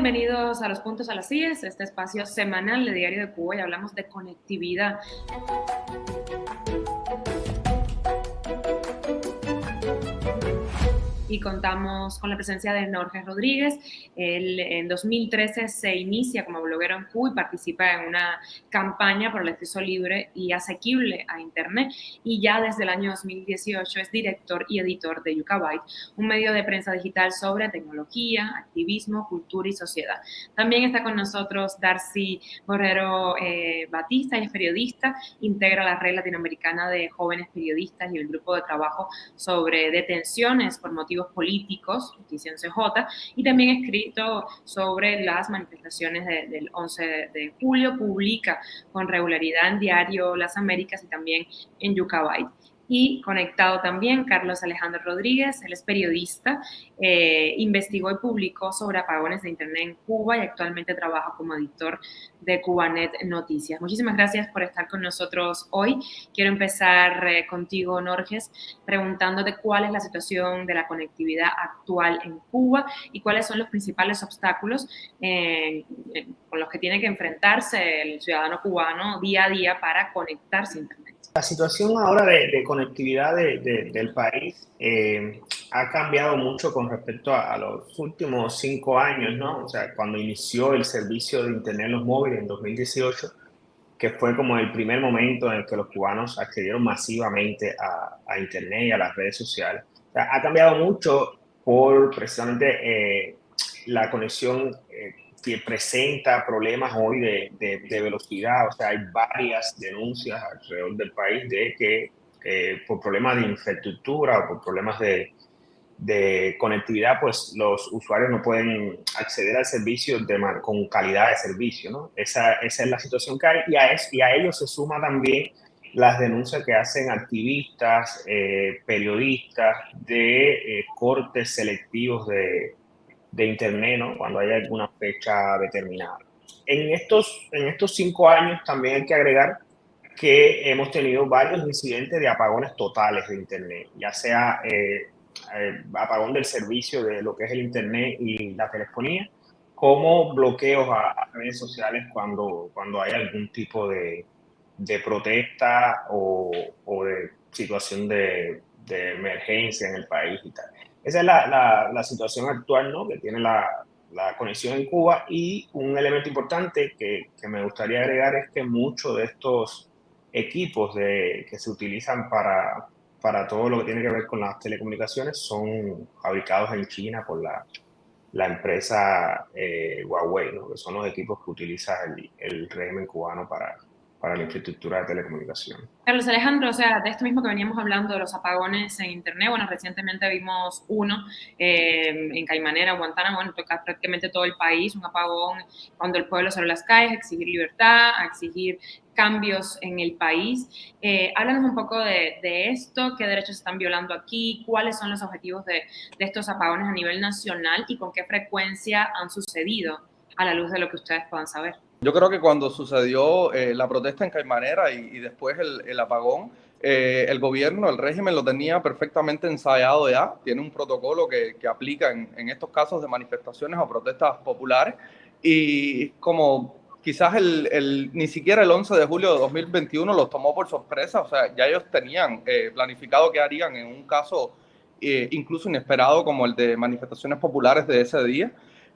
bienvenidos a Los Puntos a las IES, este espacio semanal de Diario de Cuba, y hablamos de conectividad. Y contamos con la presencia de Norges Rodríguez. Él en 2013 se inicia como bloguero en Cuba y participa en una campaña por el acceso libre y asequible a Internet, y ya desde el año 2018 es director y editor de Yucabyte, un medio de prensa digital sobre tecnología, activismo, cultura y sociedad. También está con nosotros Darcy Borrero Batista, ella es periodista, integra la Red Latinoamericana de Jóvenes Periodistas y el grupo de trabajo sobre detenciones por motivos políticos, justicia en CJ, y también ha escrito sobre las manifestaciones del 11 de julio, publica con regularidad en Diario Las Américas y también en Yucabyte. Y conectado también Carlos Alejandro Rodríguez, él es periodista, investigó y publicó sobre apagones de Internet en Cuba y actualmente trabaja como editor de Cubanet Noticias. Muchísimas gracias por estar con nosotros hoy. Quiero empezar contigo, Norges, preguntándote cuál es la situación de la conectividad actual en Cuba y cuáles son los principales obstáculos con los que tiene que enfrentarse el ciudadano cubano día a día para conectarse a Internet. La situación ahora de conectividad del país ha cambiado mucho con respecto a los últimos 5 años, ¿no? O sea, cuando inició el servicio de Internet en los móviles en 2018, que fue como el primer momento en el que los cubanos accedieron masivamente a Internet y a las redes sociales. O sea, ha cambiado mucho por precisamente la conexión que presenta problemas hoy de velocidad. O sea, hay varias denuncias alrededor del país de que por problemas de infraestructura o por problemas de conectividad, pues los usuarios no pueden acceder al servicio con calidad de servicio, ¿no? Esa es la situación que hay, y a ello se suma también las denuncias que hacen activistas, periodistas de cortes selectivos de Internet, ¿no? Cuando hay alguna fecha determinada. En estos 5 años también hay que agregar que hemos tenido varios incidentes de apagones totales de Internet, ya sea apagón del servicio de lo que es el Internet y la telefonía, como bloqueos a redes sociales cuando hay algún tipo de protesta o de situación de emergencia en el país y tal. Esa es la situación actual, ¿no?, que tiene la conexión en Cuba. Y un elemento importante que me gustaría agregar es que muchos de estos equipos que se utilizan para todo lo que tiene que ver con las telecomunicaciones son fabricados en China por la empresa Huawei, ¿no?, que son los equipos que utiliza el régimen cubano para la infraestructura de telecomunicaciones. Carlos Alejandro, o sea, de esto mismo que veníamos hablando de los apagones en Internet, bueno, recientemente vimos uno en Caimanera, Guantánamo, bueno, toca prácticamente todo el país, un apagón cuando el pueblo salió a las calles a exigir libertad, a exigir cambios en el país. Háblanos un poco de esto, qué derechos se están violando aquí, cuáles son los objetivos de estos apagones a nivel nacional y con qué frecuencia han sucedido, a la luz de lo que ustedes puedan saber. Yo creo que cuando sucedió la protesta en Caimanera y después el apagón, el gobierno, el régimen lo tenía perfectamente ensayado ya. Tiene un protocolo que aplica en estos casos de manifestaciones o protestas populares. Y como quizás ni siquiera el 11 de julio de 2021 los tomó por sorpresa, o sea, ya ellos tenían planificado qué harían en un caso incluso inesperado como el de manifestaciones populares de ese día.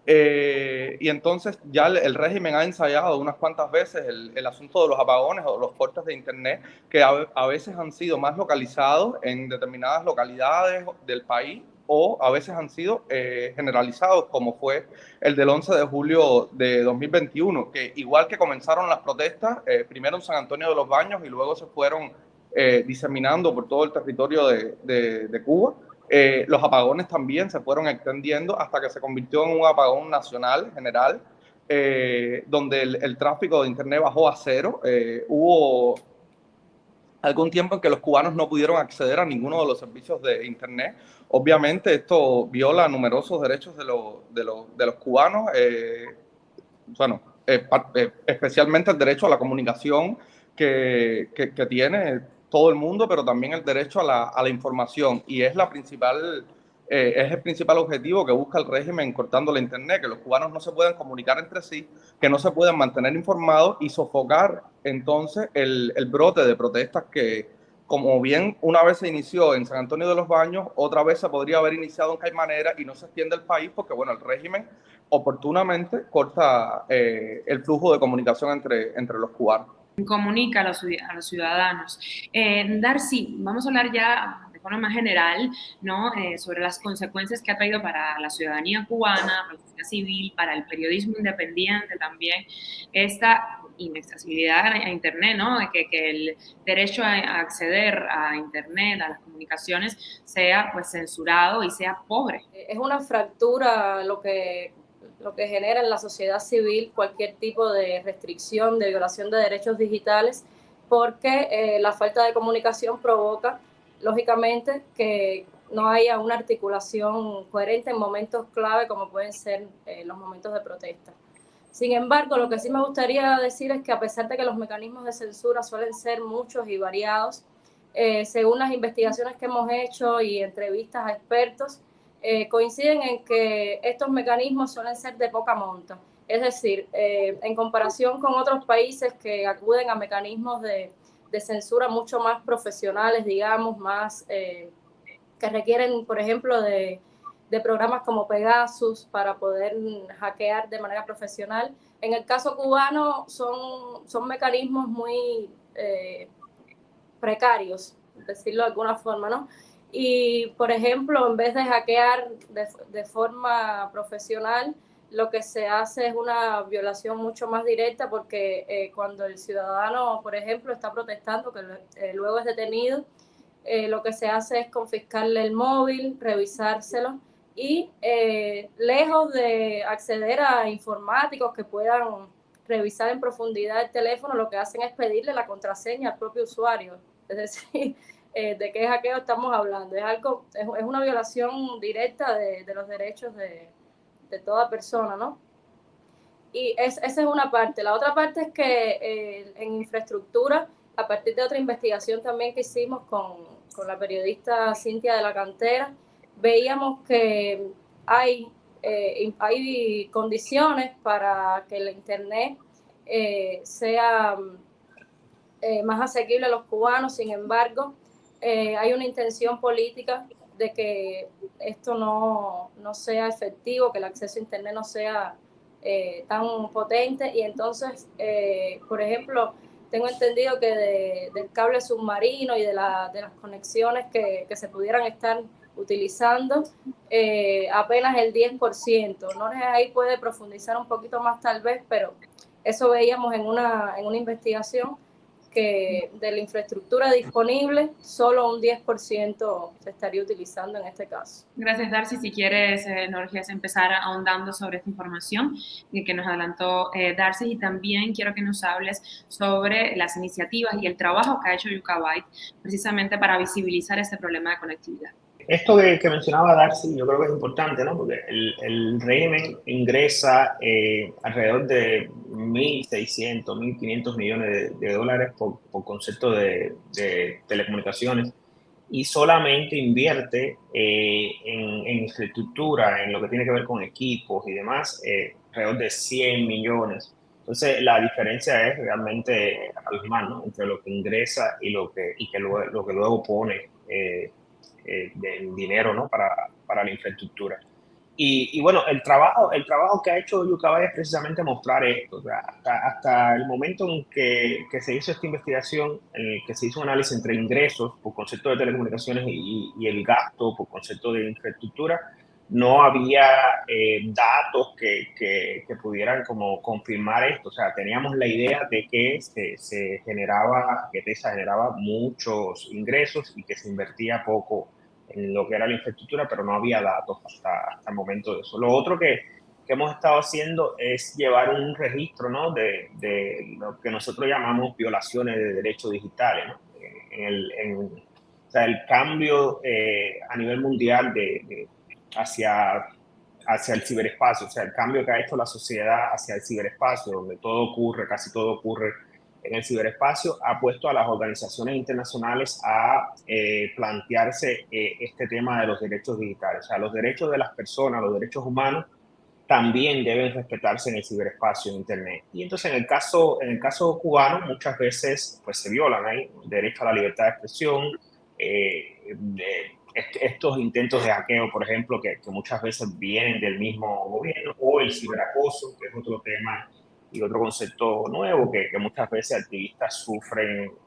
Y entonces ya el régimen ha ensayado unas cuantas veces el asunto de los apagones o los cortes de Internet, que a veces han sido más localizados en determinadas localidades del país o a veces han sido generalizados, como fue el del 11 de julio de 2021, que igual que comenzaron las protestas, primero en San Antonio de los Baños y luego se fueron diseminando por todo el territorio de Cuba. Los apagones también se fueron extendiendo hasta que se convirtió en un apagón nacional general, donde el tráfico de Internet bajó a cero. Hubo algún tiempo en que los cubanos no pudieron acceder a ninguno de los servicios de Internet. Obviamente esto viola numerosos derechos de los cubanos, especialmente el derecho a la comunicación que tiene todo el mundo, pero también el derecho a la información, y es la principal es el principal objetivo que busca el régimen cortando la Internet, que los cubanos no se puedan comunicar entre sí, que no se puedan mantener informados y sofocar entonces el brote de protestas que, como bien una vez se inició en San Antonio de los Baños, otra vez se podría haber iniciado en Caimanera y no se extiende el país porque, bueno, el régimen oportunamente corta el flujo de comunicación entre los cubanos. Comunica a los ciudadanos. Darcy, vamos a hablar ya de forma más general, ¿no? Sobre las consecuencias que ha traído para la ciudadanía cubana, para la sociedad civil, para el periodismo independiente también, esta inaccesibilidad a Internet, ¿no? Que el derecho a acceder a Internet, a las comunicaciones, sea pues censurado y sea pobre. Es una fractura lo que genera en la sociedad civil cualquier tipo de restricción, de violación de derechos digitales, porque la falta de comunicación provoca, lógicamente, que no haya una articulación coherente en momentos clave como pueden ser los momentos de protesta. Sin embargo, lo que sí me gustaría decir es que a pesar de que los mecanismos de censura suelen ser muchos y variados, según las investigaciones que hemos hecho y entrevistas a expertos, coinciden en que estos mecanismos suelen ser de poca monta. Es decir, en comparación con otros países que acuden a mecanismos de censura mucho más profesionales, digamos, más que requieren, por ejemplo, de programas como Pegasus para poder hackear de manera profesional. En el caso cubano son mecanismos muy precarios, decirlo de alguna forma, ¿no? Y, por ejemplo, en vez de hackear de forma profesional, lo que se hace es una violación mucho más directa porque cuando el ciudadano, por ejemplo, está protestando, que luego es detenido, lo que se hace es confiscarle el móvil, revisárselo y lejos de acceder a informáticos que puedan revisar en profundidad el teléfono, lo que hacen es pedirle la contraseña al propio usuario. Es decir, de qué hackeo estamos hablando. Es una violación directa de los derechos de toda persona, ¿no? Y esa es una parte. La otra parte es que en infraestructura, a partir de otra investigación también que hicimos con la periodista Cintia de la Cantera, veíamos que hay condiciones para que el Internet sea más asequible a los cubanos. Sin embargo, hay una intención política de que esto no sea efectivo, que el acceso a Internet no sea tan potente, y entonces, por ejemplo, tengo entendido que del cable submarino y de las conexiones que se pudieran estar utilizando, apenas el 10%. Norges ahí puede profundizar un poquito más tal vez, pero eso veíamos en una investigación, que de la infraestructura disponible, solo un 10% se estaría utilizando en este caso. Gracias, Darcy. Si quieres, Norges, empezar ahondando sobre esta información que nos adelantó Darcy, y también quiero que nos hables sobre las iniciativas y el trabajo que ha hecho Yucabay precisamente para visibilizar este problema de conectividad. Esto que mencionaba Darcy, yo creo que es importante, ¿no? Porque el régimen ingresa alrededor de 1.600, 1.500 millones de dólares por concepto de telecomunicaciones, y solamente invierte en infraestructura, en lo que tiene que ver con equipos y demás, alrededor de 100 millones. Entonces, la diferencia es realmente abismal, ¿no? Entre lo que ingresa y lo que luego pone de dinero, ¿no? para la infraestructura. Y bueno, el trabajo que ha hecho Yucabay es precisamente mostrar esto. O sea, hasta el momento en que se hizo esta investigación, en el que se hizo un análisis entre ingresos por concepto de telecomunicaciones y el gasto por concepto de infraestructura, no había datos que pudieran como confirmar esto. O sea, teníamos la idea de que se generaba, que TESA generaba muchos ingresos y que se invertía poco en lo que era la infraestructura, pero no había datos hasta el momento de eso. Lo otro que hemos estado haciendo es llevar un registro, ¿no? de lo que nosotros llamamos violaciones de derechos digitales, ¿no? O sea, el cambio a nivel mundial hacia el ciberespacio, o sea, el cambio que ha hecho la sociedad hacia el ciberespacio, donde todo ocurre, casi todo ocurre en el ciberespacio, ha puesto a las organizaciones internacionales a plantearse este tema de los derechos digitales. O sea, los derechos de las personas, los derechos humanos, también deben respetarse en el ciberespacio, en Internet. Y entonces en el caso cubano muchas veces pues, se violan ahí el derecho a la libertad de expresión, estos intentos de hackeo, por ejemplo, que muchas veces vienen del mismo gobierno, o el ciberacoso, que es otro tema y otro concepto nuevo, que muchas veces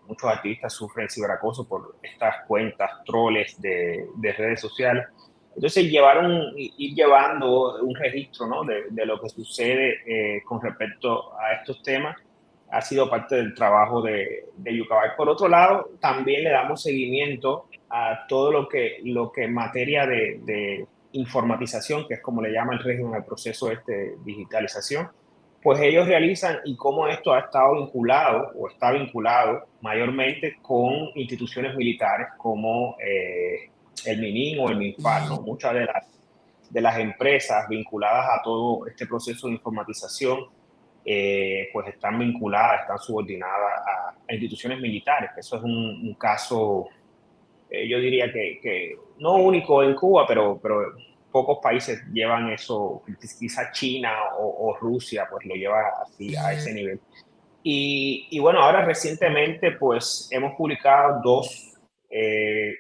muchos activistas sufren ciberacoso por estas cuentas troles de redes sociales. Entonces, ir llevando un registro, ¿no?, de lo que sucede con respecto a estos temas ha sido parte del trabajo de Yucabay. Por otro lado, también le damos seguimiento a todo lo que en materia de informatización, que es como le llama el régimen al proceso de digitalización, pues ellos realizan y cómo esto ha estado vinculado o está vinculado mayormente con instituciones militares como el MININ o el MINFAR, ¿no? Muchas de las empresas vinculadas a todo este proceso de informatización pues están vinculadas, están subordinadas a instituciones militares. Eso es un caso, yo diría que no único en Cuba, pero pocos países llevan eso, quizás China o Rusia pues lo lleva así a ese nivel. Y bueno, ahora recientemente pues hemos publicado dos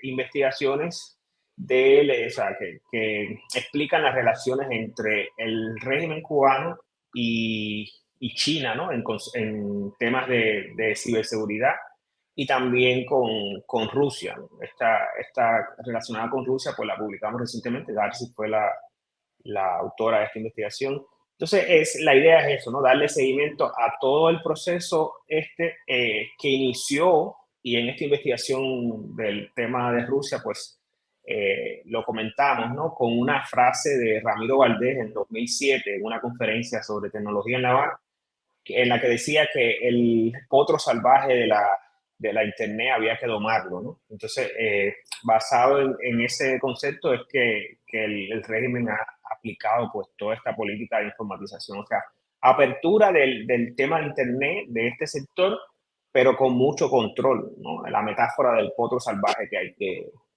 investigaciones o sea, que explican las relaciones entre el régimen cubano y China, ¿no? En temas de ciberseguridad y también con Rusia, ¿no? Esta relacionada con Rusia pues la publicamos recientemente. Darcy fue la autora de esta investigación. Entonces, la idea es eso, ¿no? Darle seguimiento a todo el proceso que inició, y en esta investigación del tema de Rusia, pues lo comentamos, ¿no? Con una frase de Ramiro Valdés en 2007, en una conferencia sobre tecnología en La Habana, en la que decía que el potro salvaje de la Internet había que domarlo, ¿no? Entonces, basado en ese concepto es que el régimen ha aplicado pues toda esta política de informatización, o sea, apertura del tema de Internet, de este sector, pero con mucho control, ¿no? La metáfora del potro salvaje que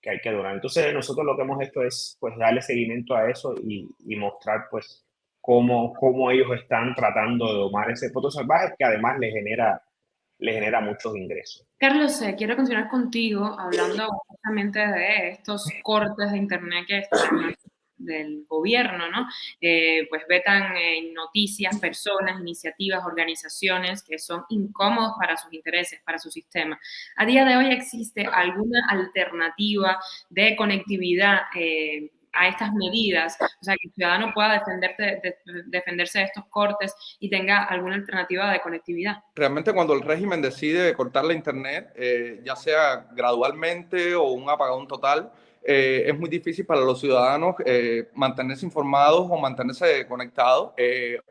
hay que domar. Entonces, nosotros lo que hemos hecho es pues darle seguimiento a eso y mostrar pues cómo ellos están tratando de domar ese potro salvaje que además le genera muchos ingresos. Carlos, quiero continuar contigo hablando justamente de estos cortes de Internet que están del gobierno, ¿no? Pues vetan noticias, personas, iniciativas, organizaciones que son incómodos para sus intereses, para su sistema. ¿A día de hoy existe alguna alternativa de conectividad a estas medidas? O sea, que el ciudadano pueda defenderse de estos cortes y tenga alguna alternativa de conectividad. Realmente cuando el régimen decide cortar la internet, ya sea gradualmente o un apagón total, es muy difícil para los ciudadanos mantenerse informados o mantenerse conectados.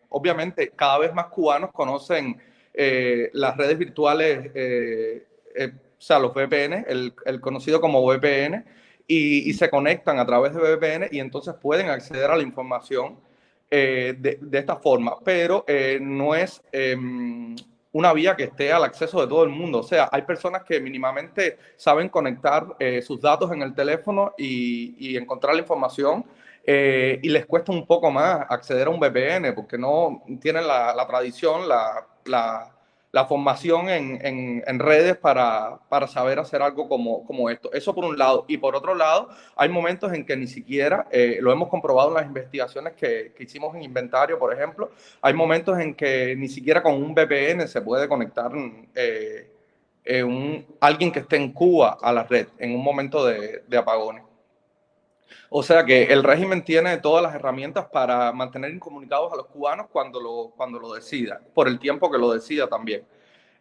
Obviamente, cada vez más cubanos conocen las redes virtuales, o sea, los VPN, el conocido como VPN, y se conectan a través de VPN y entonces pueden acceder a la información de esta forma, pero no es una vía que esté al acceso de todo el mundo. O sea, hay personas que mínimamente saben conectar sus datos en el teléfono y encontrar la información y les cuesta un poco más acceder a un VPN porque no tienen la tradición, la formación en redes para saber hacer algo como esto. Eso por un lado. Y por otro lado, hay momentos en que ni siquiera, lo hemos comprobado en las investigaciones que hicimos en inventario, por ejemplo, hay momentos en que ni siquiera con un VPN se puede conectar alguien que esté en Cuba a la red en un momento de apagones. O sea que el régimen tiene todas las herramientas para mantener incomunicados a los cubanos cuando lo decida, por el tiempo que lo decida también.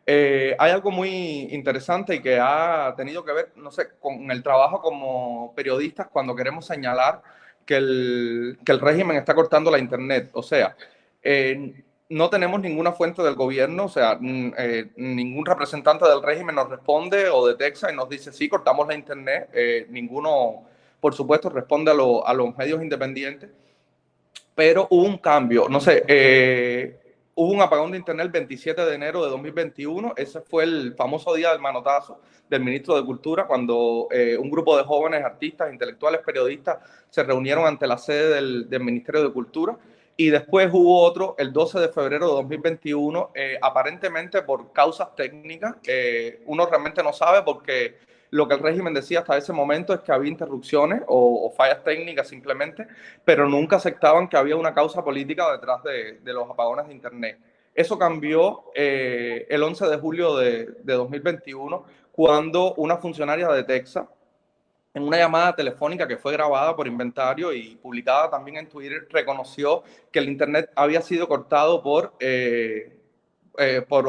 Hay algo muy interesante y que ha tenido que ver, no sé, con el trabajo como periodistas cuando queremos señalar que el régimen está cortando la internet. O sea, no tenemos ninguna fuente del gobierno, o sea, ningún representante del régimen nos responde o detecta y nos dice, sí, cortamos la internet. Ninguno, por supuesto, responde a los medios independientes, pero hubo un cambio, no sé, Hubo un apagón de Internet el 27 de enero de 2021. Ese fue el famoso día del manotazo del ministro de Cultura, cuando un grupo de jóvenes artistas, intelectuales, periodistas se reunieron ante la sede del Ministerio de Cultura. Y después hubo otro el 12 de febrero de 2021, aparentemente por causas técnicas. Uno realmente no sabe, porque lo que el régimen decía hasta ese momento es que había interrupciones o fallas técnicas simplemente, pero nunca aceptaban que había una causa política detrás de los apagones de Internet. Eso cambió el 11 de julio de 2021, cuando una funcionaria de Texas, en una llamada telefónica que fue grabada por Inventario y publicada también en Twitter, reconoció que el Internet había sido cortado por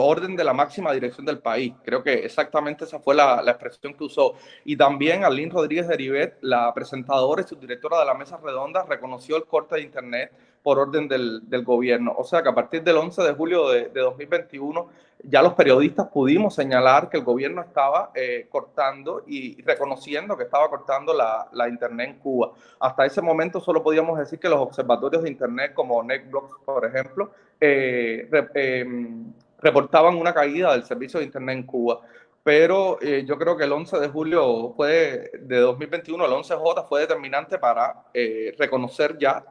orden de la máxima dirección del país. Creo que exactamente esa fue la expresión que usó. Y también Arlene Rodríguez de Heribet, la presentadora y subdirectora de la Mesa Redonda, reconoció el corte de Internet por orden del gobierno. O sea que a partir del 11 de julio de 2021 ya los periodistas pudimos señalar que el gobierno estaba cortando y reconociendo que estaba cortando la Internet en Cuba. Hasta ese momento solo podíamos decir que los observatorios de Internet como NetBlocks, por ejemplo, reportaban una caída del servicio de Internet en Cuba. Pero yo creo que el 11 de julio de 2021, el 11J, fue determinante para reconocer ya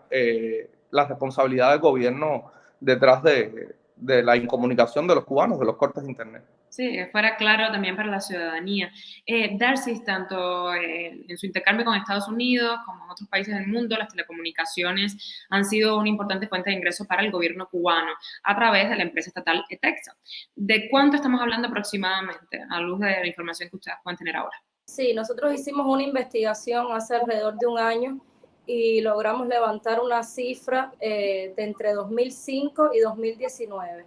la responsabilidad del gobierno detrás de la incomunicación de los cubanos, de los cortes de Internet. Sí, que fuera claro también para la ciudadanía. Darcy, tanto en su intercambio con Estados Unidos como en otros países del mundo, las telecomunicaciones han sido una importante fuente de ingresos para el gobierno cubano a través de la empresa estatal ETEXA. ¿De cuánto estamos hablando aproximadamente, a luz de la información que ustedes pueden tener ahora? Sí, nosotros hicimos una investigación hace alrededor de un año y logramos levantar una cifra de entre 2005 y 2019.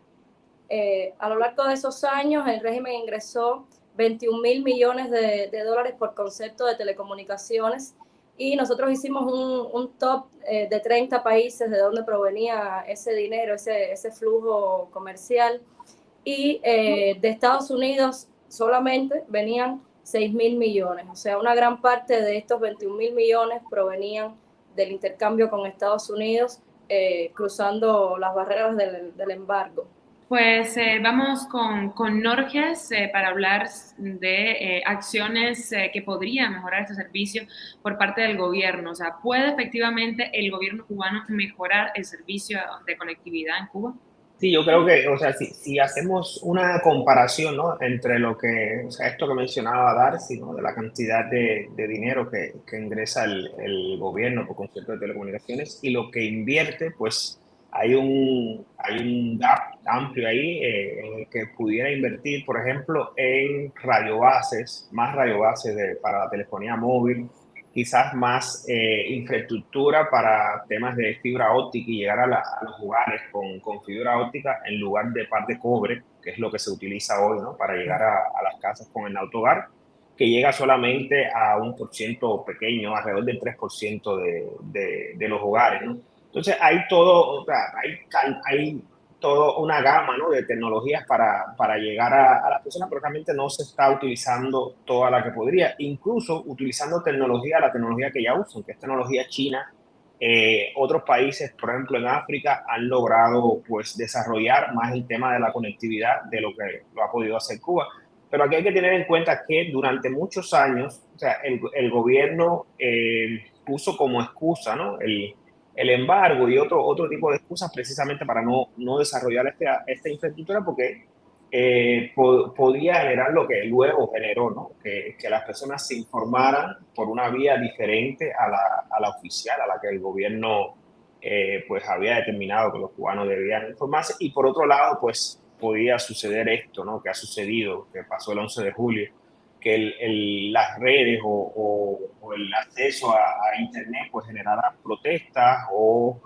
A lo largo de esos años, el régimen ingresó 21.000 millones de dólares por concepto de telecomunicaciones, y nosotros hicimos un top de 30 países de donde provenía ese dinero, ese flujo comercial, y de Estados Unidos solamente venían 6.000 millones. O sea, una gran parte de estos 21.000 millones provenían del intercambio con Estados Unidos, cruzando las barreras del embargo. Pues vamos con Norges para hablar de acciones que podrían mejorar este servicio por parte del gobierno. O sea, ¿puede efectivamente el gobierno cubano mejorar el servicio de conectividad en Cuba? Sí, yo creo que, o sea, si hacemos una comparación, ¿no? Entre lo que, o sea, esto que mencionaba Darcy, ¿no? De la cantidad de dinero que ingresa el gobierno por concepto de telecomunicaciones y lo que invierte, pues hay un gap amplio ahí en el que pudiera invertir, por ejemplo, en radiobases, más radiobases para la telefonía móvil, quizás más infraestructura para temas de fibra óptica y llegar a los hogares con fibra óptica en lugar de par de cobre, que es lo que se utiliza hoy, ¿no? Para llegar a las casas con el autohogar, que llega solamente a un por ciento pequeño, alrededor del 3% de los hogares, ¿no? Entonces hay todo, o sea, hay toda una gama, ¿no? De tecnologías para llegar a las personas, pero realmente no se está utilizando toda la que podría, incluso utilizando la tecnología que ya usan, que es tecnología china. Otros países, por ejemplo en África, han logrado pues desarrollar más el tema de la conectividad de lo que lo ha podido hacer Cuba. Pero aquí hay que tener en cuenta que durante muchos años, o sea, el gobierno puso como excusa, ¿no? El embargo y otro tipo de excusas precisamente para no desarrollar esta infraestructura, porque podía generar lo que luego generó, ¿no? Que las personas se informaran por una vía diferente a la oficial, a la que el gobierno pues había determinado que los cubanos debían informarse. Y por otro lado, pues podía suceder esto, ¿no? Que ha sucedido, que pasó el 11 de julio, que las redes o el acceso a Internet pues generara protestas o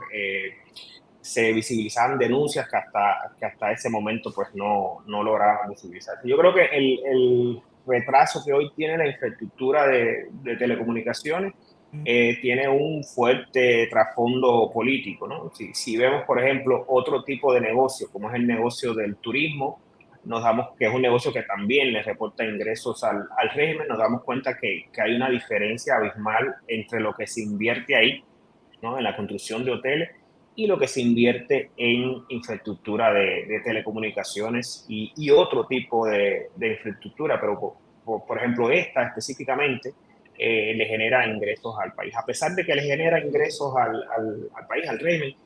se visibilizaban denuncias que hasta ese momento pues no lograban visibilizarse. Yo creo que el retraso que hoy tiene la infraestructura de telecomunicaciones tiene un fuerte trasfondo político, ¿no? Si vemos, por ejemplo, otro tipo de negocio, como es el negocio del turismo, nos damos que es un negocio que también le reporta ingresos al régimen, nos damos cuenta que hay una diferencia abismal entre lo que se invierte ahí, ¿no? En la construcción de hoteles y lo que se invierte en infraestructura de telecomunicaciones y otro tipo de infraestructura, pero por ejemplo esta específicamente le genera ingresos al país. A pesar de que le genera ingresos al país, al régimen,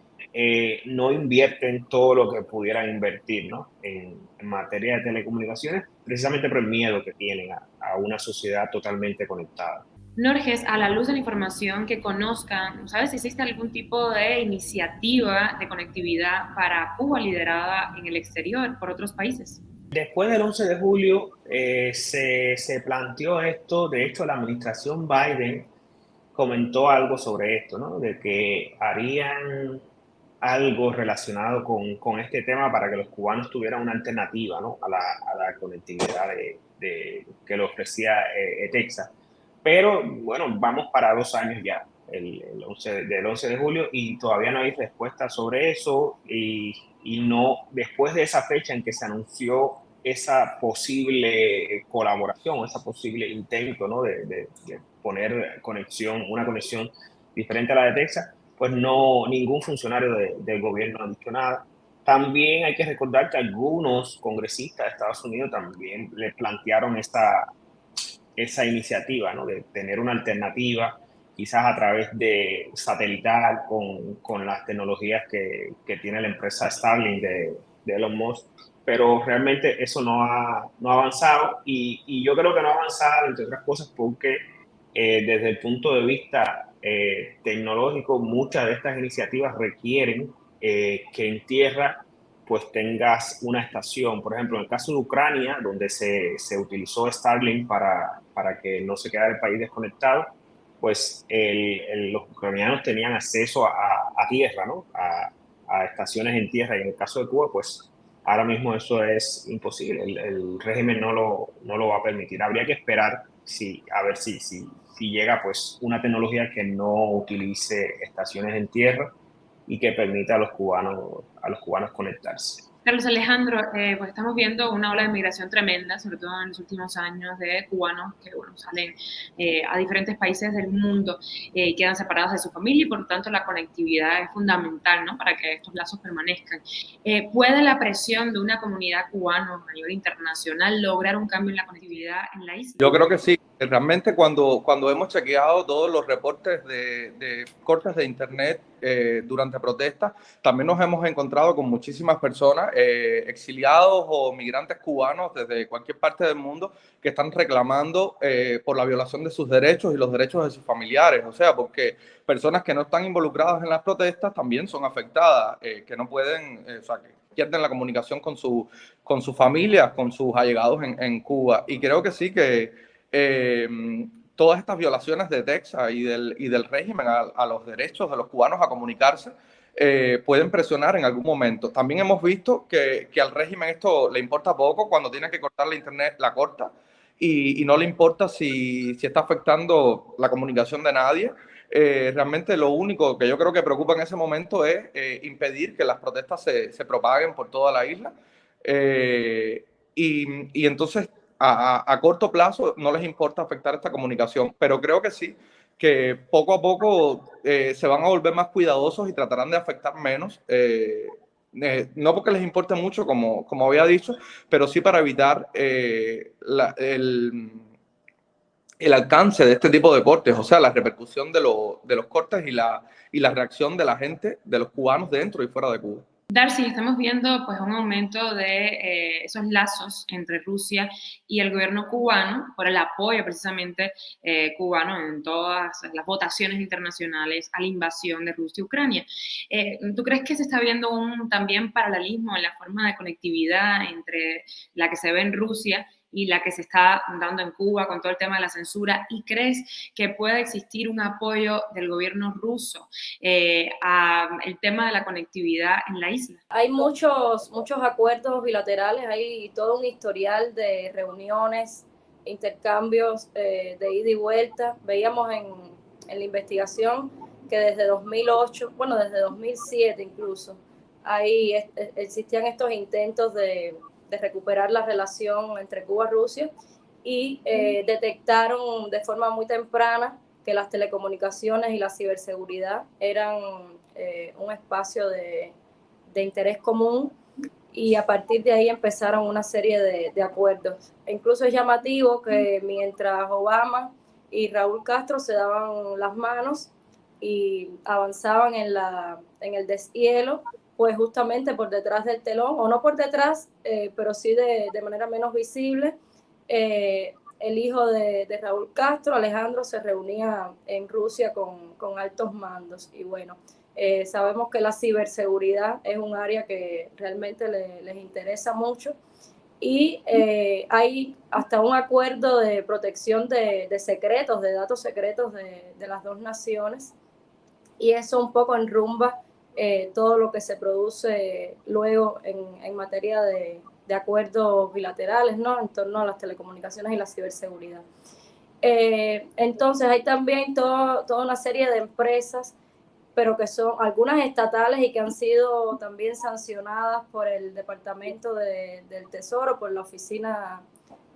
no invierten todo lo que pudieran invertir, ¿no? En materia de telecomunicaciones, precisamente por el miedo que tienen a una sociedad totalmente conectada. Norges, a la luz de la información que conozcan, ¿sabes si existe algún tipo de iniciativa de conectividad para Cuba liderada en el exterior por otros países? Después del 11 de julio se planteó esto. De hecho, la administración Biden comentó algo sobre esto, ¿no? De que harían algo relacionado con este tema para que los cubanos tuvieran una alternativa, ¿no? a la conectividad que le ofrecía Texas. Pero bueno, vamos para 2 años ya, del 11 de julio, y todavía no hay respuesta sobre eso. Y no, después de esa fecha en que se anunció esa posible colaboración, esa posible intento, ¿no? de poner una conexión diferente a la de Texas, pues no, ningún funcionario del gobierno ha dicho nada. También hay que recordar que algunos congresistas de Estados Unidos también le plantearon esa iniciativa, ¿no? De tener una alternativa, quizás a través de satelital, con las tecnologías que tiene la empresa Starlink de Elon Musk, pero realmente eso no ha avanzado, y yo creo que no ha avanzado, entre otras cosas, porque desde el punto de vista tecnológico, muchas de estas iniciativas requieren que en tierra pues tengas una estación. Por ejemplo, en el caso de Ucrania, donde se utilizó Starlink para que no se quedara el país desconectado, pues los ucranianos tenían acceso a tierra, ¿no? A estaciones en tierra, y en el caso de Cuba, pues ahora mismo eso es imposible. El régimen no lo va a permitir. Habría que esperar a ver si llega pues una tecnología que no utilice estaciones en tierra y que permita a los cubanos conectarse. Carlos Alejandro, pues estamos viendo una ola de migración tremenda, sobre todo en los últimos años, de cubanos que bueno, salen a diferentes países del mundo y quedan separados de su familia, y por lo tanto la conectividad es fundamental, ¿no? Para que estos lazos permanezcan. ¿Puede la presión de una comunidad cubana a nivel internacional lograr un cambio en la conectividad en la isla? Yo creo que sí. Realmente cuando hemos chequeado todos los reportes de cortes de internet durante protestas, también nos hemos encontrado con muchísimas personas, exiliados o migrantes cubanos desde cualquier parte del mundo, que están reclamando por la violación de sus derechos y los derechos de sus familiares. O sea, porque personas que no están involucradas en las protestas también son afectadas, que no pueden, o sea, que pierden la comunicación con sus familias, con sus allegados en Cuba. Y creo que sí que todas estas violaciones de Texas y del régimen a los derechos de los cubanos a comunicarse pueden presionar en algún momento. También hemos visto que al régimen esto le importa poco. Cuando tiene que cortar la internet, la corta, y no le importa si está afectando la comunicación de nadie. Realmente lo único que yo creo que preocupa en ese momento es impedir que las protestas se propaguen por toda la isla. Y entonces a corto plazo no les importa afectar esta comunicación, pero creo que sí, que poco a poco se van a volver más cuidadosos y tratarán de afectar menos. No porque les importe mucho, como había dicho, pero sí para evitar el alcance de este tipo de cortes, o sea, la repercusión de los cortes y la reacción de la gente, de los cubanos dentro y fuera de Cuba. Darcy, estamos viendo pues un aumento de esos lazos entre Rusia y el gobierno cubano por el apoyo precisamente cubano en todas las votaciones internacionales a la invasión de Rusia y Ucrania. ¿Tú crees que se está viendo un también paralelismo en la forma de conectividad entre la que se ve en Rusia y la que se está dando en Cuba con todo el tema de la censura? ¿Y crees que puede existir un apoyo del gobierno ruso al tema de la conectividad en la isla? Hay muchos acuerdos bilaterales, hay todo un historial de reuniones, intercambios de ida y vuelta. Veíamos en la investigación que desde 2008, bueno, desde 2007 incluso, ahí existían estos intentos de recuperar la relación entre Cuba y Rusia, y detectaron de forma muy temprana que las telecomunicaciones y la ciberseguridad eran un espacio de interés común, y a partir de ahí empezaron una serie de acuerdos. E incluso es llamativo que mientras Obama y Raúl Castro se daban las manos y avanzaban en el deshielo, pues justamente por detrás del telón, o no por detrás, pero sí de manera menos visible, el hijo de Raúl Castro, Alejandro, se reunía en Rusia con altos mandos. Y bueno, sabemos que la ciberseguridad es un área que realmente les interesa mucho, y hay hasta un acuerdo de protección de secretos, de datos secretos de las dos naciones, y eso un poco enrumba todo lo que se produce luego en materia de acuerdos bilaterales, ¿no?, en torno a las telecomunicaciones y la ciberseguridad. Entonces hay también toda una serie de empresas, pero que son algunas estatales y que han sido también sancionadas por el Departamento del Tesoro, por la Oficina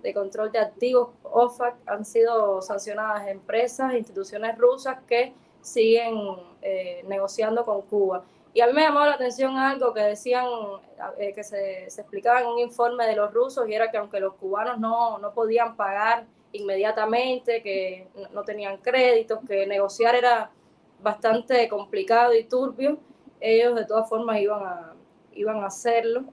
de Control de Activos, OFAC. Han sido sancionadas empresas, instituciones rusas que siguen negociando con Cuba. Y a mí me llamó la atención algo que decían, que se explicaba en un informe de los rusos, y era que aunque los cubanos no podían pagar inmediatamente, que no tenían créditos, que negociar era bastante complicado y turbio, ellos de todas formas iban a hacerlo,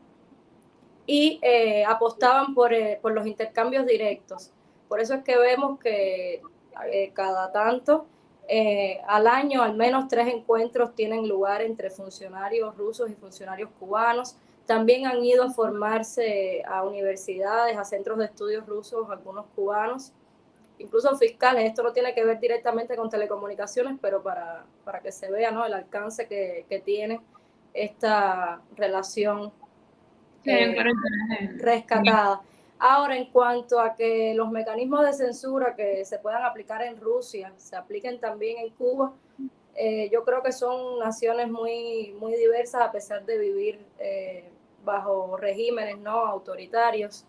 y apostaban por los intercambios directos. Por eso es que vemos que cada tanto, al año, al menos 3 encuentros tienen lugar entre funcionarios rusos y funcionarios cubanos. También han ido a formarse a universidades, a centros de estudios rusos, algunos cubanos, incluso fiscales. Esto no tiene que ver directamente con telecomunicaciones, pero para que se vea, ¿no?, el alcance que tiene esta relación rescatada. Ahora, en cuanto a que los mecanismos de censura que se puedan aplicar en Rusia se apliquen también en Cuba, yo creo que son naciones muy, muy diversas, a pesar de vivir bajo regímenes, ¿no?, autoritarios.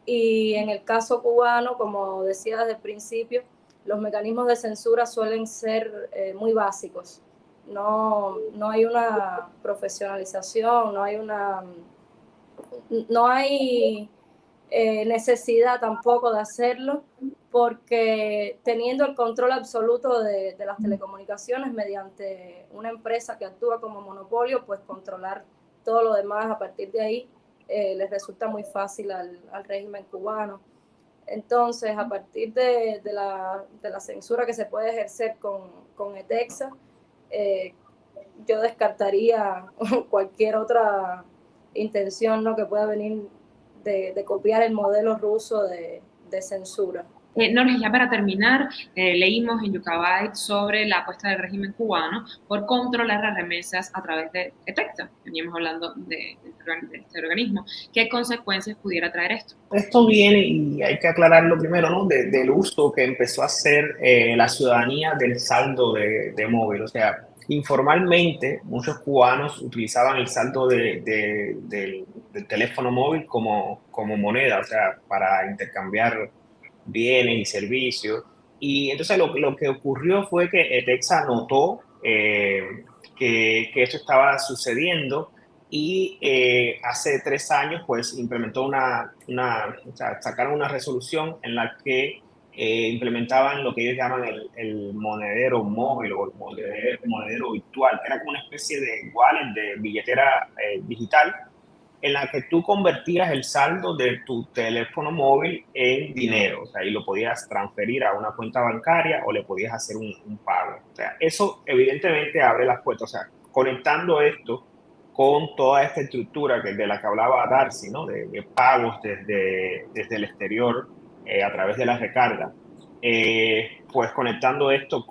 Y en el caso cubano, como decía desde el principio, los mecanismos de censura suelen ser muy básicos. No hay una profesionalización, no hay necesidad tampoco de hacerlo, porque teniendo el control absoluto de las telecomunicaciones mediante una empresa que actúa como monopolio, pues controlar todo lo demás a partir de ahí les resulta muy fácil al régimen cubano. Entonces, a partir de la censura que se puede ejercer con ETEXA, yo descartaría cualquier otra intención, ¿no?, que pueda venir de copiar el modelo ruso de censura. Norge, ya para terminar, leímos en Yucabay sobre la apuesta del régimen cubano por controlar las remesas a través de ETEXA. Veníamos hablando de este organismo. ¿Qué consecuencias pudiera traer esto? Esto viene, y hay que aclararlo primero, ¿no?, del uso que empezó a hacer la ciudadanía del saldo de móvil. O sea, informalmente muchos cubanos utilizaban el saldo del teléfono móvil como moneda, o sea, para intercambiar bienes y servicios. Y entonces lo que ocurrió fue que ETEXA notó que eso estaba sucediendo, y hace 3 años pues implementó o sea, sacaron una resolución en la que implementaban lo que ellos llaman el monedero móvil, o el monedero virtual, que era como una especie de wallet, de billetera digital, en la que tú convertías el saldo de tu teléfono móvil en dinero. O sea, y lo podías transferir a una cuenta bancaria o le podías hacer un pago. O sea, eso evidentemente abre las puertas. O sea, conectando esto con toda esta estructura de la que hablaba Darcy, ¿no?, de pagos desde el exterior a través de la recarga, pues conectando esto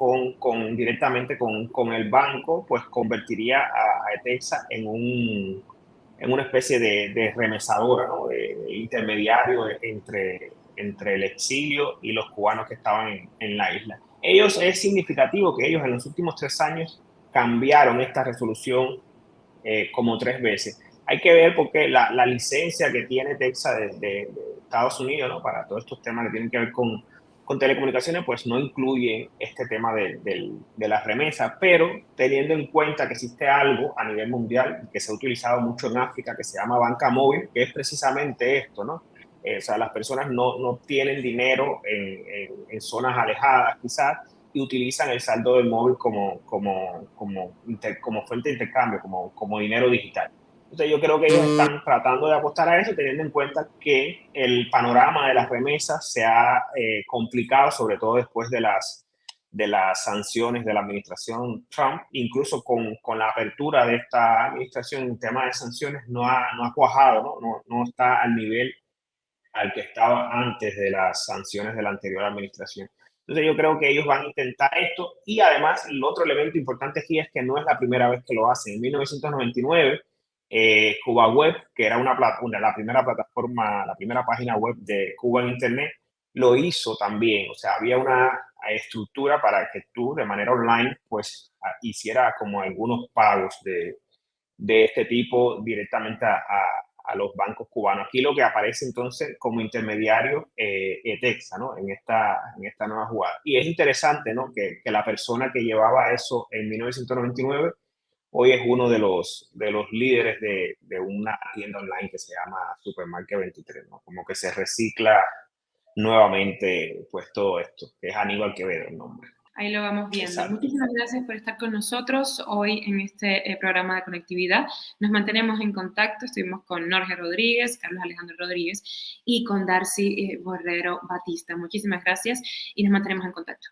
directamente con el banco, pues convertiría a ETEXA en una especie de remesadora, ¿no?, de intermediario entre el exilio y los cubanos que estaban en la isla. Es significativo que ellos en los últimos 3 años cambiaron esta resolución como 3 veces. Hay que ver porque la licencia que tiene Texas de Estados Unidos, ¿no?, para todos estos temas que tienen que ver con con telecomunicaciones pues no incluye este tema de las remesas, pero teniendo en cuenta que existe algo a nivel mundial que se ha utilizado mucho en África que se llama banca móvil, que es precisamente esto, ¿no? O sea, las personas no tienen dinero en zonas alejadas quizás y utilizan el saldo del móvil como fuente de intercambio, como dinero digital. Entonces yo creo que ellos están tratando de apostar a eso, teniendo en cuenta que el panorama de las remesas se ha complicado, sobre todo después de las sanciones de la administración Trump. Incluso con la apertura de esta administración en tema de sanciones no ha cuajado, no está al nivel al que estaba antes de las sanciones de la anterior administración. Entonces yo creo que ellos van a intentar esto, y además el otro elemento importante aquí es que no es la primera vez que lo hacen. En 1999, Cuba Web, que era la primera plataforma, la primera página web de Cuba en Internet, lo hizo también. O sea, había una estructura para que tú de manera online pues hiciera como algunos pagos de este tipo directamente a los bancos cubanos. Aquí lo que aparece entonces como intermediario ETEXA, ¿no? En esta nueva jugada. Y es interesante, ¿no? Que la persona que llevaba eso en 1999 hoy es uno de los líderes de una tienda online que se llama Supermarket 23, ¿no? Como que se recicla nuevamente pues todo esto, que es Aníbal Quevedo el nombre. Ahí lo vamos viendo. Exacto. Muchísimas gracias por estar con nosotros hoy en este programa de conectividad. Nos mantenemos en contacto. Estuvimos con Norge Rodríguez, Carlos Alejandro Rodríguez y con Darcy Borrero Batista. Muchísimas gracias y nos mantenemos en contacto.